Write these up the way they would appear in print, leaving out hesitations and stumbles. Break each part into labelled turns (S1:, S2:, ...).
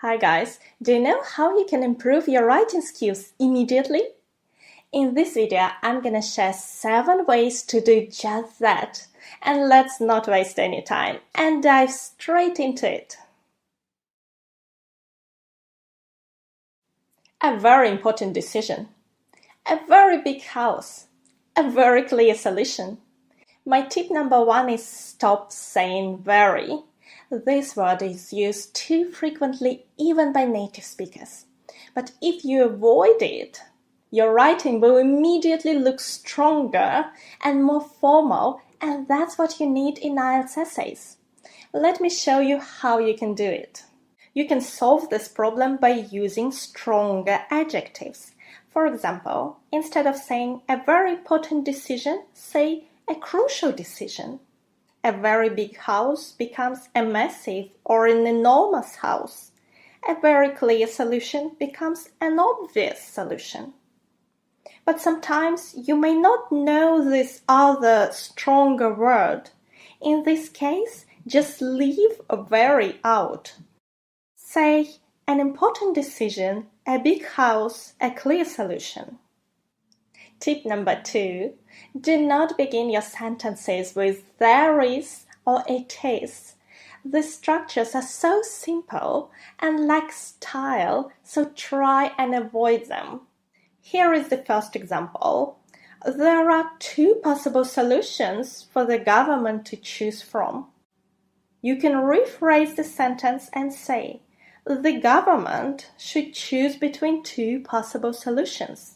S1: Hi guys, do you know how you can improve your writing skills immediately? In this video, I'm gonna share 7 ways to do just that. And let's not waste any time and dive straight into it. A very important decision. A very big house. A very clear solution. My tip number 1 is stop saying very. This word is used too frequently even by native speakers. But if you avoid it, your writing will immediately look stronger and more formal, and that's what you need in IELTS essays. Let me show you how you can do it. You can solve this problem by using stronger adjectives. For example, instead of saying a very important decision, say a crucial decision. A very big house becomes a massive or an enormous house. A very clear solution becomes an obvious solution. But sometimes you may not know this other stronger word. In this case, just leave a very out. Say an important decision, a big house, a clear solution. Tip number 2, do not begin your sentences with there is or it is. The structures are so simple and lack style, so try and avoid them. Here is the first example. There are 2 possible solutions for the government to choose from. You can rephrase the sentence and say, the government should choose between 2 possible solutions.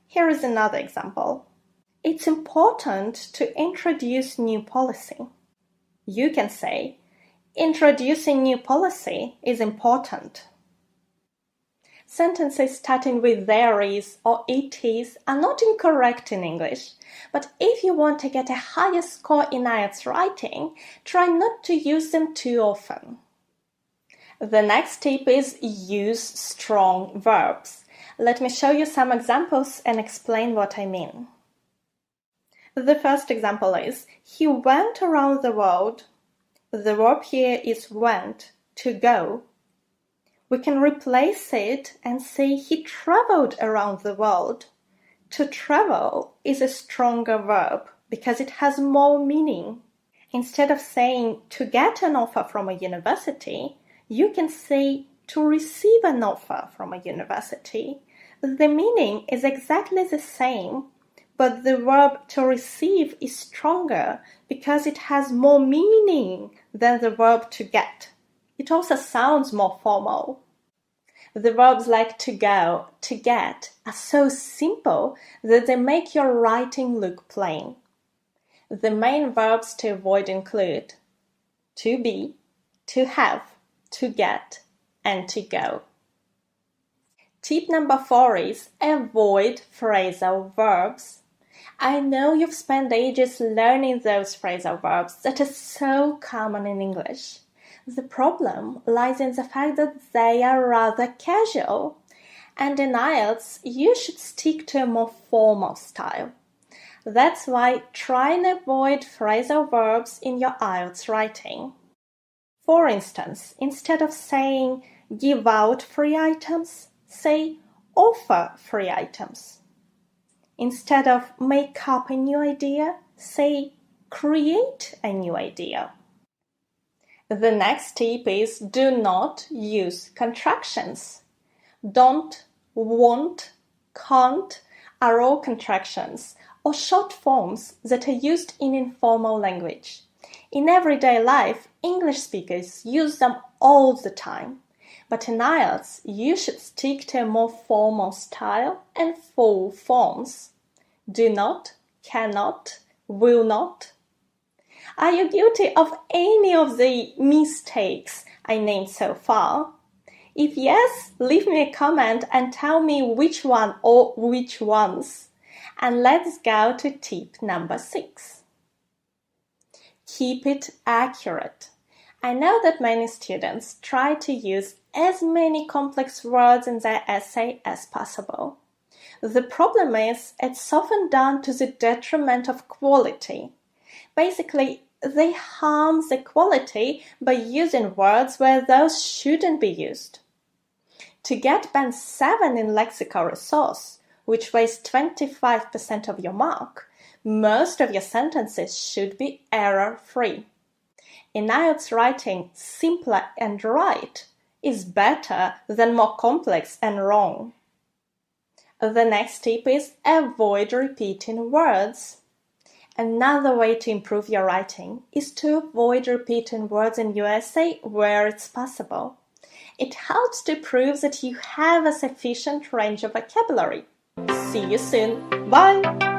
S1: Here is another example. It's important to introduce new policy. You can say, introducing new policy is important. Sentences starting with there is or it is are not incorrect in English, but if you want to get a higher score in IELTS writing, try not to use them too often. The next tip is use strong verbs. Let me show you some examples and explain what I mean. The first example is, he went around the world. The verb here is went, to go. We can replace it and say he traveled around the world. To travel is a stronger verb because it has more meaning. Instead of saying to get an offer from a university, you can say to receive an offer from a university. The meaning is exactly the same, but the verb to receive is stronger because it has more meaning than the verb to get. It also sounds more formal. The verbs like to go, to get are so simple that they make your writing look plain. The main verbs to avoid include to be, to have, to get, and to go. Tip number 4 is avoid phrasal verbs. I know you've spent ages learning those phrasal verbs that are so common in English. The problem lies in the fact that they are rather casual, and in IELTS you should stick to a more formal style. That's why try and avoid phrasal verbs in your IELTS writing. For instance, instead of saying give out free items, say offer free items. Instead of make up a new idea, say create a new idea. The next tip is do not use contractions. Don't, won't, can't are all contractions or short forms that are used in informal language. In everyday life, English speakers use them all the time. But in IELTS, you should stick to a more formal style and full forms. Do not, cannot, will not. Are you guilty of any of the mistakes I named so far? If yes, leave me a comment and tell me which one or which ones. And let's go to tip number 6. Keep it accurate. I know that many students try to use as many complex words in their essay as possible. The problem is it's often done to the detriment of quality. Basically, they harm the quality by using words where those shouldn't be used. To get band 7 in lexical resource, which weighs 25% of your mark, most of your sentences should be error-free. In IELTS writing, simpler and right is better than more complex and wrong. The next tip is avoid repeating words. Another way to improve your writing is to avoid repeating words in your essay where it's possible. It helps to prove that you have a sufficient range of vocabulary. See you soon. Bye!